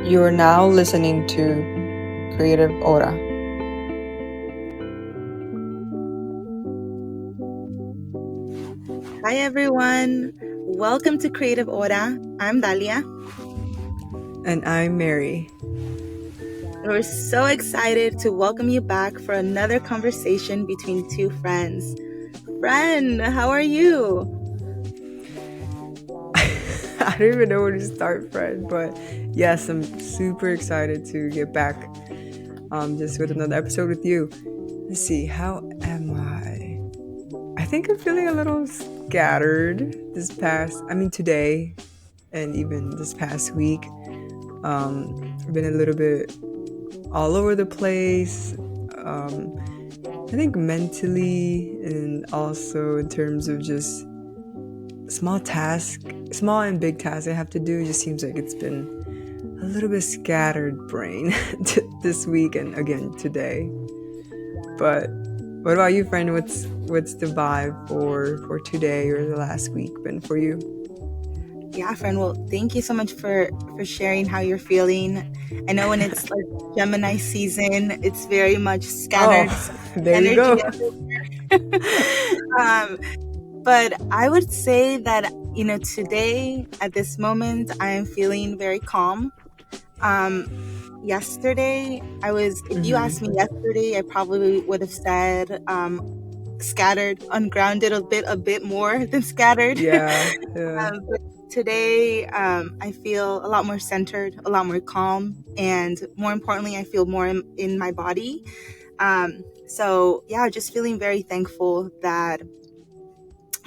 You are now listening to Creative Hora. Hi everyone, welcome to Creative Hora. I'm Dalia. And I'm Mary. We're so excited to welcome you back for another conversation between two friends. Friend, how are you? I don't even know where to start, friend, but yes, I'm super excited to get back just with another episode with you. Let's see, how am I? I think I'm feeling a little scattered today and even this past week. I've been a little bit all over the place. I think mentally and also in terms of just small and big tasks I have to do. It just seems like it's been a little bit scattered brain this week and again today. But what about you, friend? What's the vibe for today or the last week been for you? Yeah, friend. Well, thank you so much for sharing how you're feeling. I know when it's like Gemini season, it's very much scattered There you energy go. everywhere. But I would say that, today at this moment, I am feeling very calm. Yesterday, if you asked me yesterday, I probably would have said scattered, ungrounded a bit more than scattered. Yeah. But today, I feel a lot more centered, a lot more calm, and more importantly, I feel more in my body. So yeah, just feeling very thankful that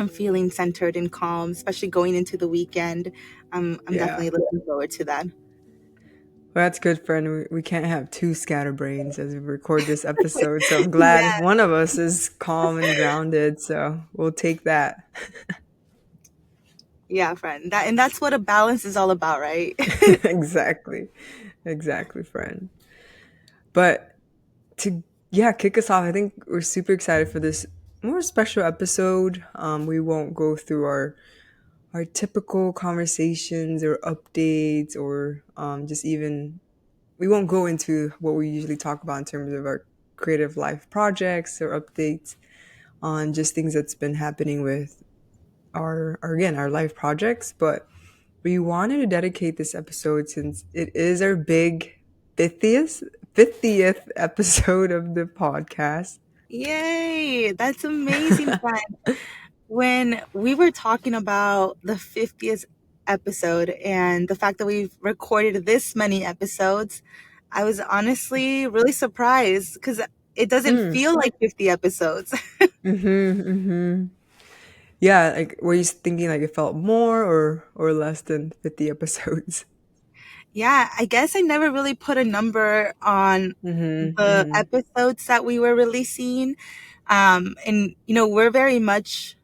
I'm feeling centered and calm, especially going into the weekend. I'm Yeah. definitely looking forward to that. Well, that's good, friend. We can't have two scatterbrains as we record this episode, so I'm glad Yeah, one of us is calm and grounded, so we'll take that. yeah, friend. That's what a balance is all about, right? Exactly. Exactly, friend. But to kick us off, I think we're super excited for this more special episode. We won't go through our typical conversations or updates or just even we won't go into what we usually talk about in terms of our creative life projects or updates on just things that's been happening with our life projects. But we wanted to dedicate this episode since it is our big 50th 50th episode of the podcast. Yay! That's amazing, friend. When we were talking about the 50th episode and the fact that we've recorded this many episodes, I was honestly really surprised because it doesn't feel like 50 episodes. Yeah, like were you thinking like it felt more or less than 50 episodes? Yeah, I guess I never really put a number on the episodes that we were releasing. And, we're very much,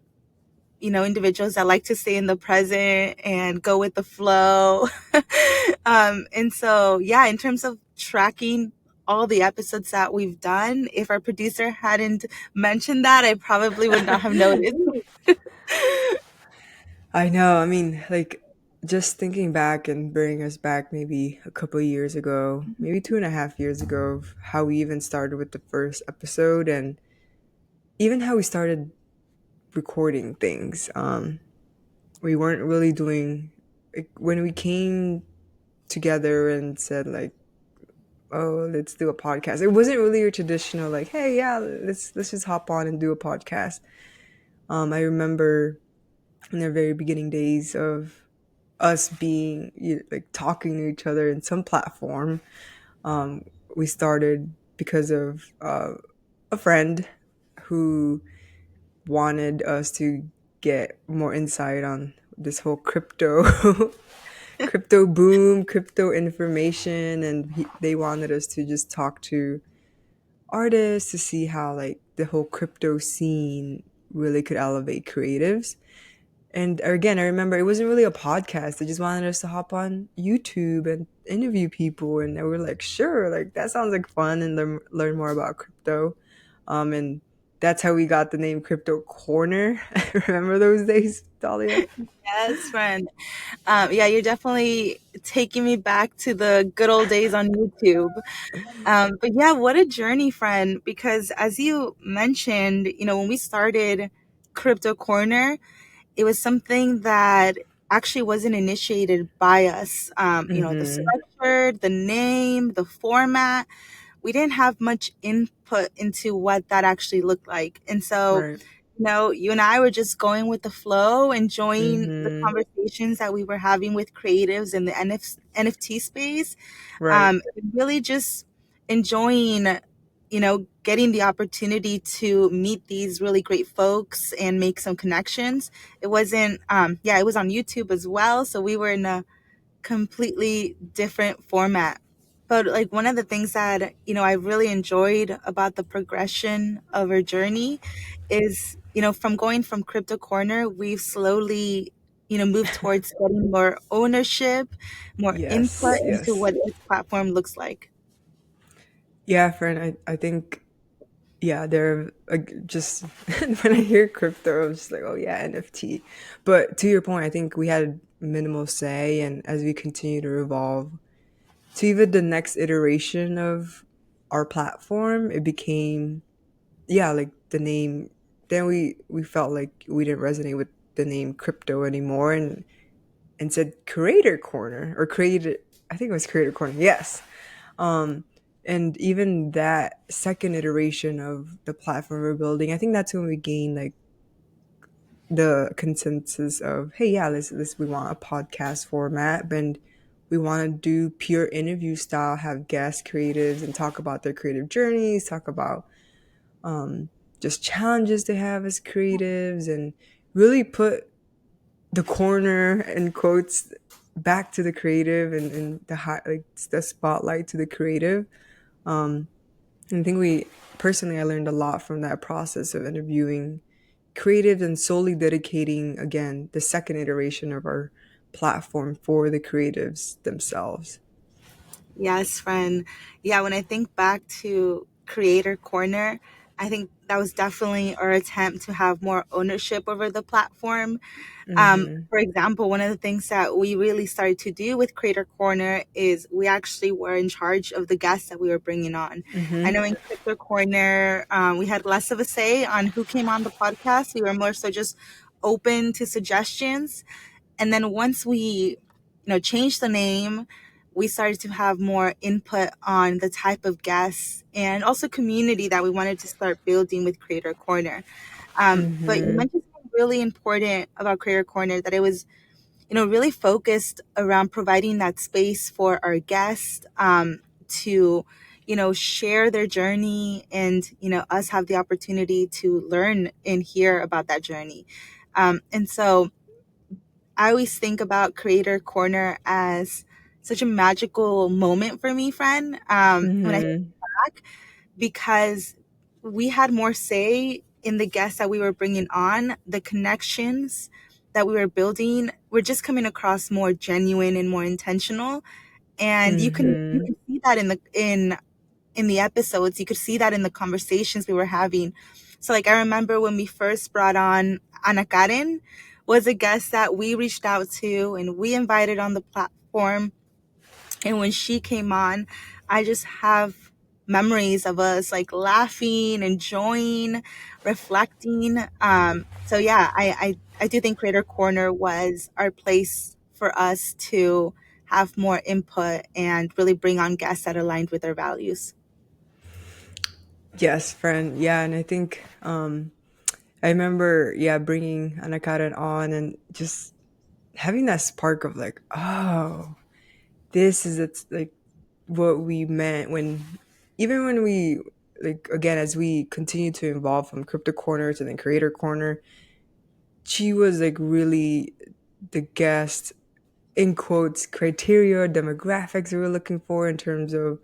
individuals that like to stay in the present and go with the flow. And so, yeah, in terms of tracking all the episodes that we've done, if our producer hadn't mentioned that, I probably would not have noticed. I know. I mean, like just thinking back and bringing us back maybe a couple of years ago, maybe 2.5 years ago, of how we even started with the first episode and even how we started recording things. We weren't really doing like, when we came together and said like, "Oh, let's do a podcast." It wasn't really your traditional like, "Hey, yeah, let's just hop on and do a podcast." I remember in the very beginning days of us being like talking to each other in some platform. We started because of a friend who wanted us to get more insight on this whole crypto boom, crypto information, and they wanted us to just talk to artists to see how like the whole crypto scene really could elevate creatives. And again, I remember it wasn't really a podcast. They just wanted us to hop on YouTube and interview people. And they were like, sure, like that sounds like fun and learn more about crypto. And that's how we got the name Crypto Corner. Remember those days, Dahlia? Yes, friend. Yeah, you're definitely taking me back to the good old days on YouTube. But yeah, what a journey, friend. Because as you mentioned, when we started Crypto Corner, it was something that actually wasn't initiated by us. The Mm-hmm. structure, the name, the format, we didn't have much input into what that actually looked like. And so, Right. you and I were just going with the flow, enjoying the Mm-hmm. conversations that we were having with creatives in the NFT space, Right. really just enjoying, getting the opportunity to meet these really great folks and make some connections. It wasn't, yeah, it was on YouTube as well. So we were in a completely different format. But like one of the things that, I really enjoyed about the progression of our journey is, from going from Crypto Corner, we've slowly, moved towards getting more ownership, more input Yes. into Yes. what this platform looks like. Yeah, friend. I think yeah, they're just when I hear crypto, I'm just like, oh yeah, NFT. But to your point, I think we had minimal say, and as we continue to evolve to even the next iteration of our platform, it became yeah, like the name. Then we felt like we didn't resonate with the name crypto anymore, and said Creator Corner or created. I think it was Creator Corner. Yes. Um, and even that second iteration of the platform we're building, I think that's when we gain like the consensus of, hey, yeah, let's we want a podcast format, and we want to do pure interview style, have guest creatives and talk about their creative journeys, talk about um, just challenges they have as creatives, and really put the corner in quotes back to the creative and the high, like the spotlight to the creative. Um, and I think we personally, I learned a lot from that process of interviewing creatives and solely dedicating again the second iteration of our platform for the creatives themselves. Yes, friend. Yeah, when I think back to Creator Corner, I think that was definitely our attempt to have more ownership over the platform. Mm-hmm. For example, one of the things that we really started to do with Creator Corner is we actually were in charge of the guests that we were bringing on. I Mm-hmm. know in Creator Corner, we had less of a say on who came on the podcast. We were more so just open to suggestions. And then once we, changed the name, we started to have more input on the type of guests and also community that we wanted to start building with Creator Corner. But you Mm-hmm. mentioned something really important about Creator Corner, that it was, really focused around providing that space for our guests to, share their journey and, us have the opportunity to learn and hear about that journey. And so I always think about Creator Corner as such a magical moment for me, friend, when I think Mm-hmm. back, because we had more say in the guests that we were bringing on, the connections that we were building were just coming across more genuine and more intentional. And you Mm-hmm. can see that in the episodes. You could see that in the conversations we were having. So like I remember when we first brought on Ana Karen, was a guest that we reached out to and we invited on the platform. And when she came on, I just have memories of us like laughing, enjoying, reflecting. So yeah, I do think Creator Corner was our place for us to have more input and really bring on guests that aligned with our values. Yes, friend. Yeah, and I think I remember yeah bringing Anakaran on and just having that spark of like, oh, this is it's like what we meant when even when we like again as we continue to evolve from crypto corner to then creator corner, she was like really the guest in quotes criteria demographics we were looking for in terms of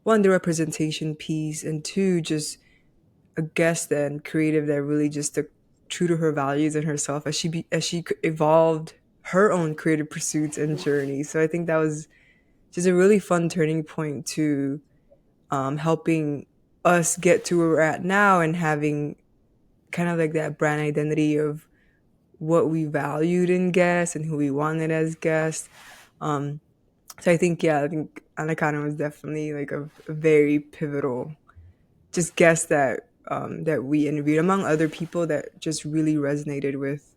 one the representation piece and two just a guest and creative that really just took true to her values and herself as as she evolved her own creative pursuits and journey. So I think that was just a really fun turning point to helping us get to where we're at now and having kind of like that brand identity of what we valued in guests and who we wanted as guests. Um, so I think, yeah, I think Anakana was definitely like a very pivotal just guest that we interviewed among other people that just really resonated with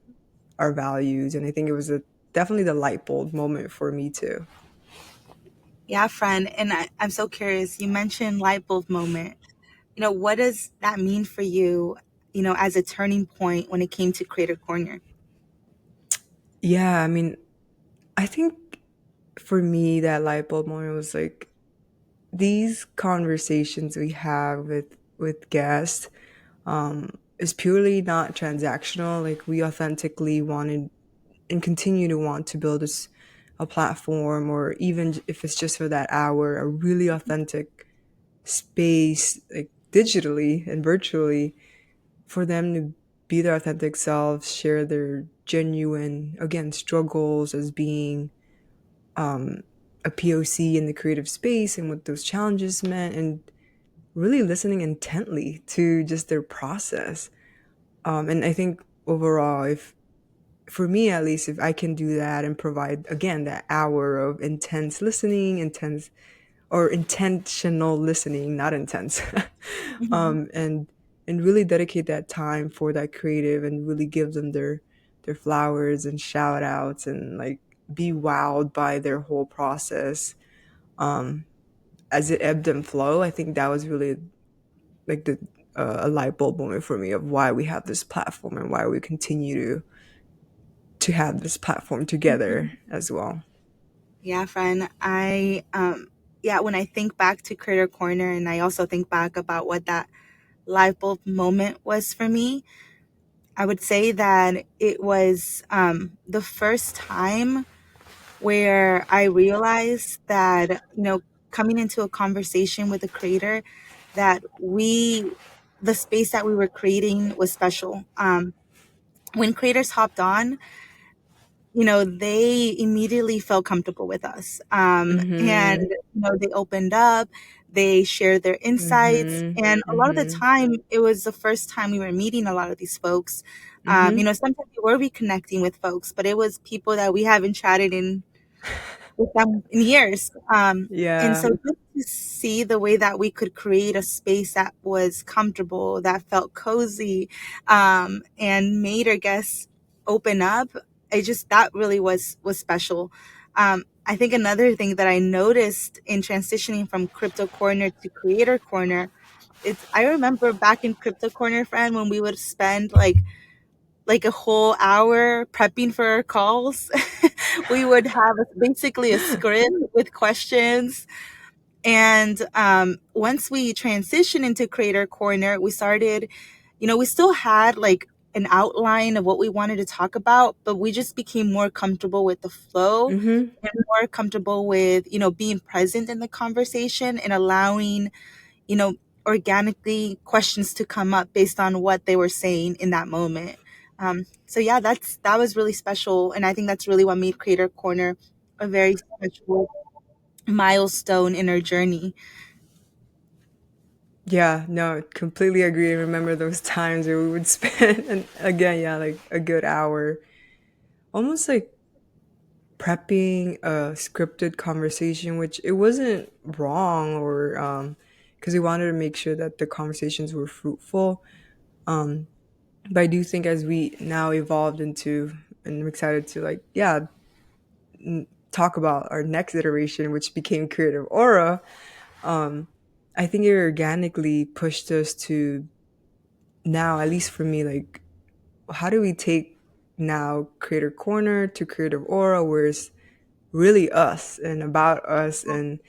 our values. And I think it was definitely the light bulb moment for me too. Yeah, friend. And I'm so curious. You mentioned light bulb moment. What does that mean for you, as a turning point when it came to Creator Corner? Yeah, I mean, I think for me that light bulb moment was like these conversations we have with guests is purely not transactional. Like we authentically wanted and continue to want to build a platform, or even if it's just for that hour, a really authentic space, like digitally and virtually, for them to be their authentic selves, share their genuine, again, struggles as being a POC in the creative space and what those challenges meant, and really listening intently to just their process. And I think overall, if for me at least, if I can do that and provide again that hour of intense listening, intense or intentional listening, not intense, Mhm. and really dedicate that time for that creative and really give them their flowers and shout outs and like be wowed by their whole process as it ebbed and flow. I think that was really like the a light bulb moment for me of why we have this platform and why we continue to have this platform together Mhm. as well. Yeah, friend. Yeah, when I think back to Critter Corner and I also think back about what that light bulb moment was for me, I would say that it was the first time where I realized that, coming into a conversation with a creator, that the space that we were creating was special. When creators hopped on, they immediately felt comfortable with us. And, Mhm. they opened up, they shared their insights. Mhm. And a lot of the Mhm. time, it was the first time we were meeting a lot of these folks. Mhm. Sometimes we were reconnecting with folks, but it was people that we haven't chatted in with them in years. And Yeah. so just to see the way that we could create a space that was comfortable, that felt cozy, and made our guests open up, that really was special. I think another thing that I noticed in transitioning from Crypto Corner to Creator Corner, I remember back in Crypto Corner, friend, when we would spend like a whole hour prepping for our calls. We would have basically a script with questions. And once we transitioned into Creator Corner, we started, we still had like an outline of what we wanted to talk about, but we just became more comfortable with the flow Mhm. and more comfortable with, being present in the conversation and allowing, you know, organically questions to come up based on what they were saying in that moment. So yeah, that was really special, and I think that's really what made Creator Corner a very special milestone in our journey. Yeah, no, completely agree. I remember those times where we would spend, and again, yeah, like a good hour, almost like prepping a scripted conversation, which it wasn't wrong or because we wanted to make sure that the conversations were fruitful. Um, but I do think as we now evolved into, and I'm excited to like, yeah, talk about our next iteration, which became Creative Aura. I think it organically pushed us to now, at least for me, like, how do we take now Creator Corner to Creative Aura, where it's really us and about us, and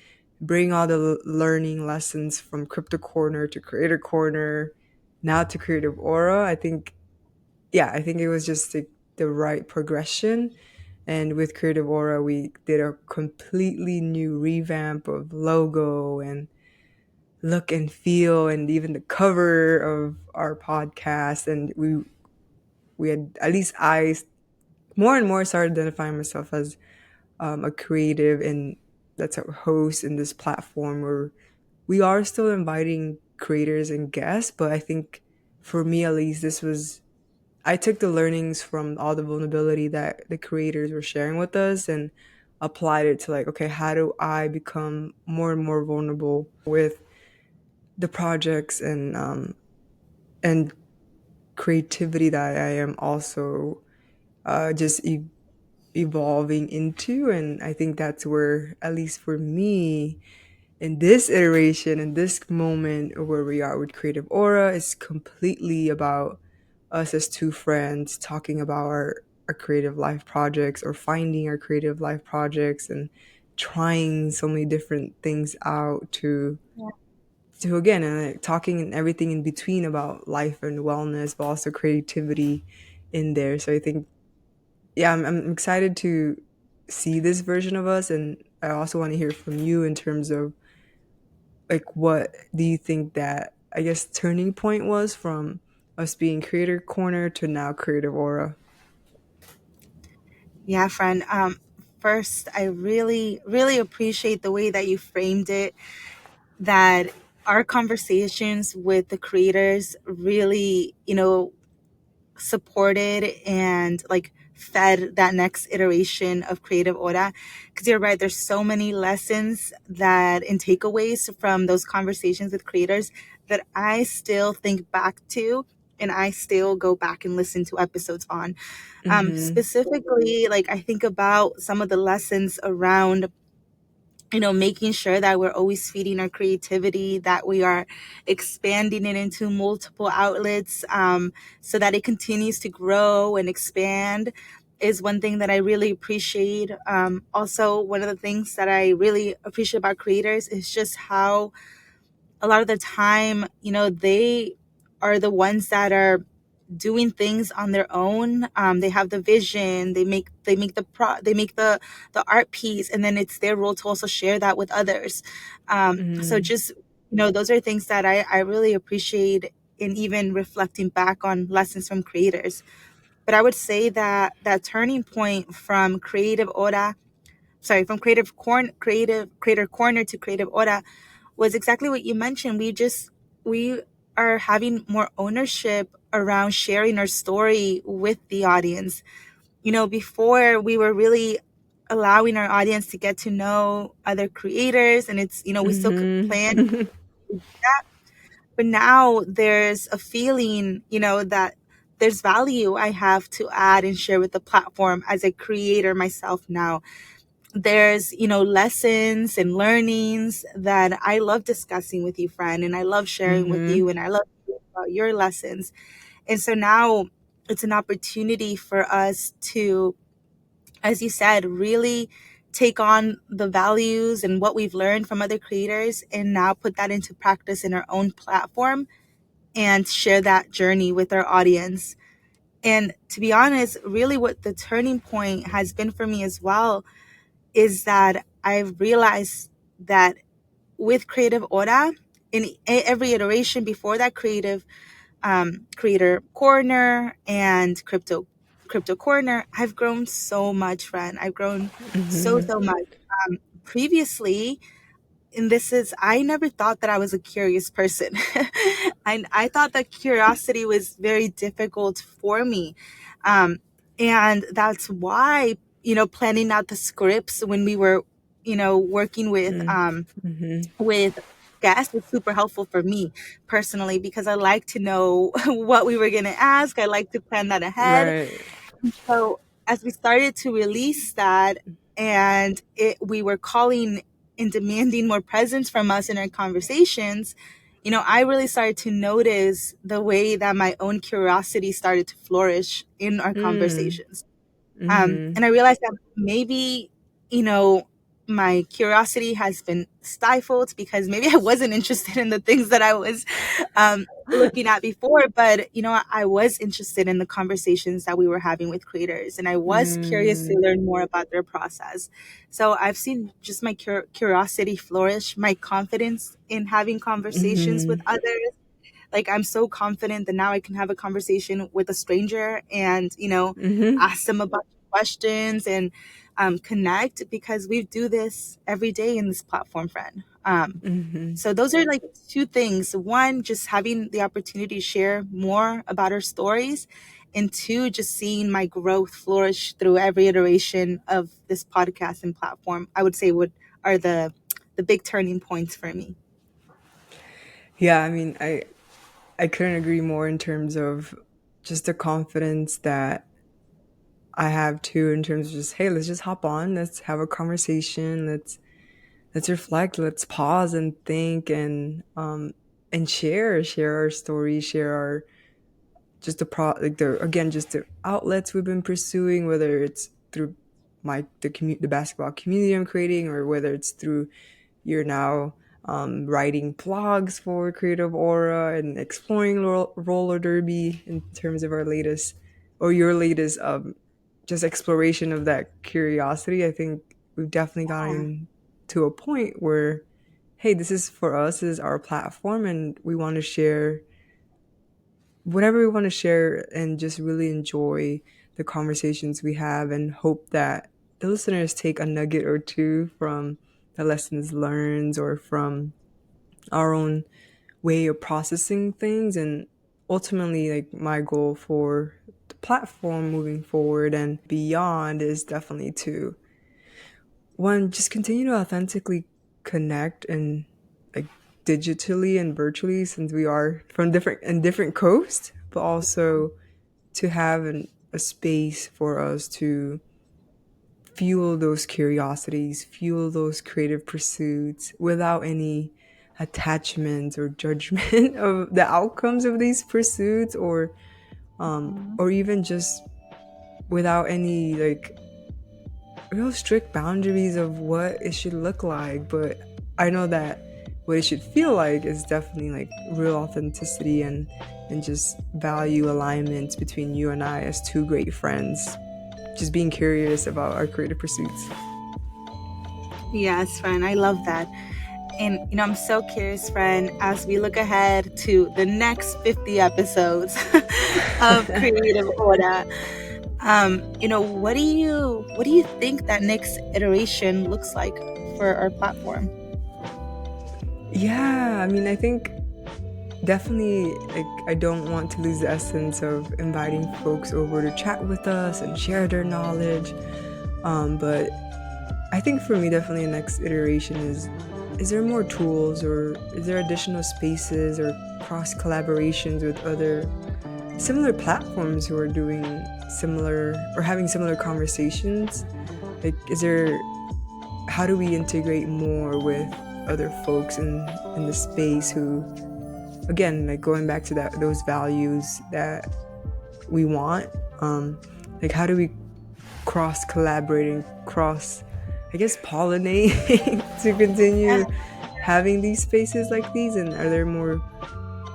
bring all the learning lessons from Crypto Corner to Creator Corner, now to Creative Aura. I think, yeah, I think it was just the right progression. And with Creative Aura, we did a completely new revamp of logo and look and feel, and even the cover of our podcast. And we had, at least I more and more started identifying myself as a creative and that's a host in this platform where we are still inviting creators and guests, but I think for me at least, this was I took the learnings from all the vulnerability that the creators were sharing with us and applied it to like, okay, how do I become more and more vulnerable with the projects and creativity that I am also just evolving into. And I think that's where, at least for me, in this iteration, in this moment where we are with Creative Aura, is completely about us as two friends talking about our creative life projects or finding our creative life projects and trying so many different things out to again and like, talking and everything in between about life and wellness but also creativity in there. So I think yeah, I'm excited to see this version of us, and I also want to hear from you in terms of like what do you think that I guess turning point was from us being creator corner to now creative aura. Yeah, friend. First, I really, really appreciate the way that you framed it, that our conversations with the creators really, supported and like fed that next iteration of Creative Aura. Because you're right, there's so many lessons that and takeaways from those conversations with creators that I still think back to and I still go back and listen to episodes on. Mhm. Specifically, like I think about some of the lessons around making sure that we're always feeding our creativity, that we are expanding it into multiple outlets, so that it continues to grow and expand is one thing that I really appreciate. Also, one of the things that I really appreciate about creators is just how a lot of the time, they are the ones that are doing things on their own. They have the vision. They make the art piece, and then it's their role to also share that with others. So Mhm. just those are things that I really appreciate in even reflecting back on lessons from creators. But I would say that that turning point from creative creator corner to creative aura was exactly what you mentioned. We are having more ownership around sharing our story with the audience. Before we were really allowing our audience to get to know other creators, and we still could Mhm. plan that, but now there's a feeling, that there's value I have to add and share with the platform as a creator myself now. There's lessons and learnings that I love discussing with you, friend, and I love sharing with Mhm. you, and I love hearing about your lessons. And so now it's an opportunity for us to, as you said, really take on the values and what we've learned from other creators and now put that into practice in our own platform and share that journey with our audience. And to be honest, really what the turning point has been for me as well is that I've realized that with Creative Aura, in every iteration before that, Creator Corner and Crypto Corner, I've grown so much, friend. I've grown so much. Previously, and this is, I never thought that I was a curious person. I thought that curiosity was very difficult for me. Um, and that's why, planning out the scripts when we were, working Mhm. with guests was super helpful for me personally, because I like to know what we were going to ask. I like to plan that ahead. Right. So as we started to release that, and we were calling and demanding more presence from us in our conversations, I really started to notice the way that my own curiosity started to flourish in our Mm. conversations. Mhm. And I realized that maybe, you know, my curiosity has been stifled because maybe I wasn't interested in the things that I was looking at before. But, I was interested in the conversations that we were having with creators, and I was curious to Mm. learn more about their process. So I've seen just my curiosity flourish, my confidence in having conversations with Mhm. others. Like, I'm so confident that now I can have a conversation with a stranger and, Mhm. ask them a bunch of questions and connect, because we do this every day in this platform, friend. Hmm. So those are like two things. One, just having the opportunity to share more about our stories, and two, just seeing my growth flourish through every iteration of this podcast and platform. I would say would are the big turning points for me. Yeah, I mean, I couldn't agree more in terms of just the confidence that I have too, in terms of just, hey, let's just hop on, let's have a conversation, let's reflect, let's pause and think and share our story, share our just like the again just the outlets we've been pursuing, whether it's through the basketball community I'm creating, or whether it's through you're now writing blogs for Creative Aura and exploring roller derby in terms of our latest or your latest just exploration of that curiosity. I think we've definitely Yeah. gotten to a point where, hey, this is for us, this is our platform, and we want to share whatever we want to share and just really enjoy the conversations we have and hope that the listeners take a nugget or two from the lessons learned or from our own way of processing things. And ultimately, like, my goal for the platform moving forward and beyond is definitely to, one, just continue to authentically connect and, like, digitally and virtually, since we are from different coasts, but also to have a space for us to fuel those curiosities, fuel those creative pursuits without any attachment or judgment of the outcomes of these pursuits, or even just without any, like, real strict boundaries of what it should look like. But I know that what it should feel like is definitely like real authenticity and just value alignment between you and I as two great friends, just being curious about our creative pursuits. Yes, friend, I love that. And, I'm so curious, friend, as we look ahead to the next 50 episodes of Creative Hora. What do you think that next iteration looks like for our platform? Yeah, I mean, I think definitely, like, I don't want to lose the essence of inviting folks over to chat with us and share their knowledge. But I think for me, definitely the next iteration is there more tools, or is there additional spaces or cross collaborations with other similar platforms who are doing similar or having similar conversations? Like, is there, how do we integrate more with other folks in the space who, again, like, going back to that, those values that we want, like, how do we cross collaborating, cross, I guess, pollinate to Yeah. continue having these spaces like these? And are there more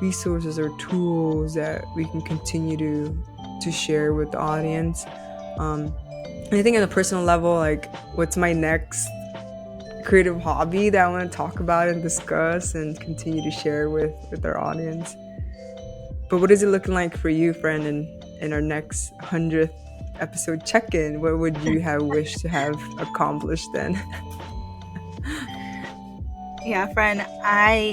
resources or tools that we can continue to share with the audience? And I think on a personal level, like, what's my next creative hobby that I want to talk about and discuss and continue to share with our audience? But what is it looking like for you, friend, in our next 100th episode check-in? What would you have wished to have accomplished then? Yeah, friend.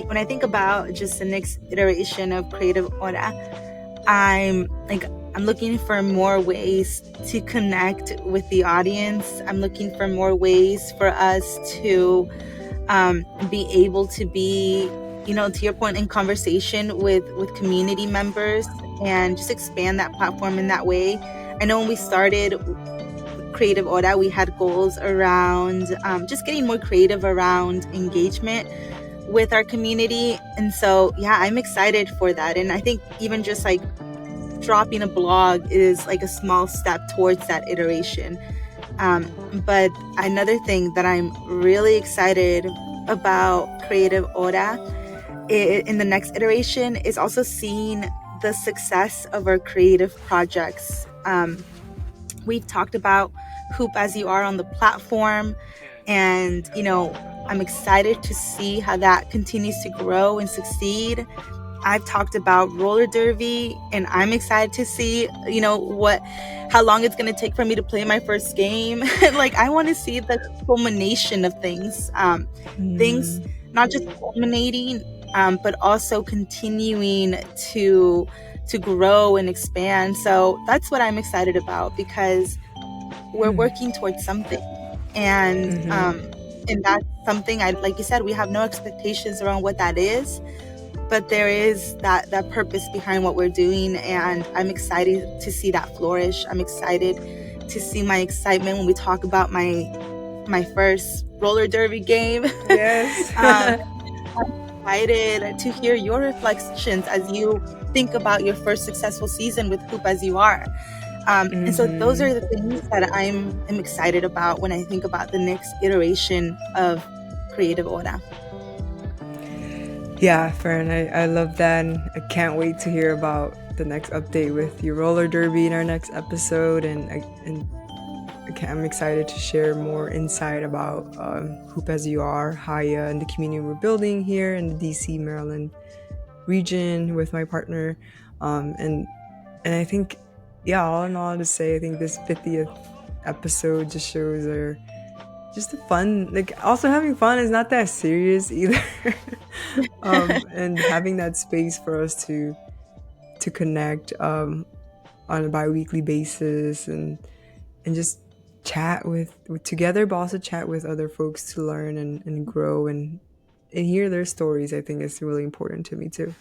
When I think about just the next iteration of Creative Hora, I'm like I'm looking for more ways to connect with the audience. I'm looking for more ways for us to be able to be, to your point, in conversation with community members, and just expand that platform in that way. I know when we started Creative Hora, we had goals around just getting more creative around engagement with our community. And so, yeah, I'm excited for that. And I think even just like dropping a blog is like a small step towards that iteration. But another thing that I'm really excited about Creative Hora in the next iteration is also seeing the success of our creative projects. We've talked about Hoop As You Are on the platform, and I'm excited to see how that continues to grow and succeed. I've talked about roller derby, and I'm excited to see, how long it's going to take for me to play my first game. Like, I want to see the culmination of things, things Mm, not just culminating, but also continuing to grow and expand. So that's what I'm excited about, because we're working towards something, and that's something, I like you said, we have no expectations around what that is, but there is that purpose behind what we're doing, and I'm excited to see that flourish. I'm excited to see my excitement when we talk about my first roller derby game. yes. I'm excited to hear your reflections as you think about your first successful season with Hoop As You Are. And so those are the things that I'm excited about when I think about the next iteration of Creative Hora. Yeah, Fern, I love that. And I can't wait to hear about the next update with your roller derby in our next episode. I'm excited to share more insight about Hoop As You Are, Haya, and the community we're building here in the DC, Maryland region with my partner. Um, and and I think, yeah, all in all, to say, I think this 50th episode just shows our just the fun. Like, also having fun is not that serious either. And having that space for us to connect on a bi-weekly basis and just chat with together, but also chat with other folks to learn and grow and hear their stories. I think is really important to me too.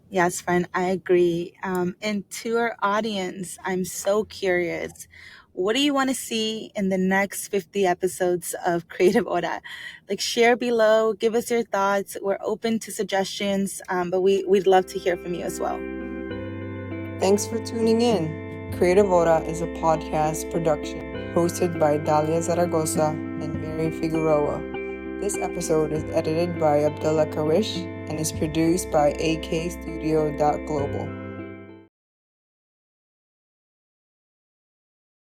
Yes, friend, I agree. And to our audience, I'm so curious. What do you want to see in the next 50 episodes of Creative Hora? Like, share below, give us your thoughts. We're open to suggestions, but we'd love to hear from you as well. Thanks for tuning in. Creative Hora is a podcast production hosted by Dalia Zaragoza and Mary Figueroa. This episode is edited by Abdullah Kawish and is produced by akstudio.global.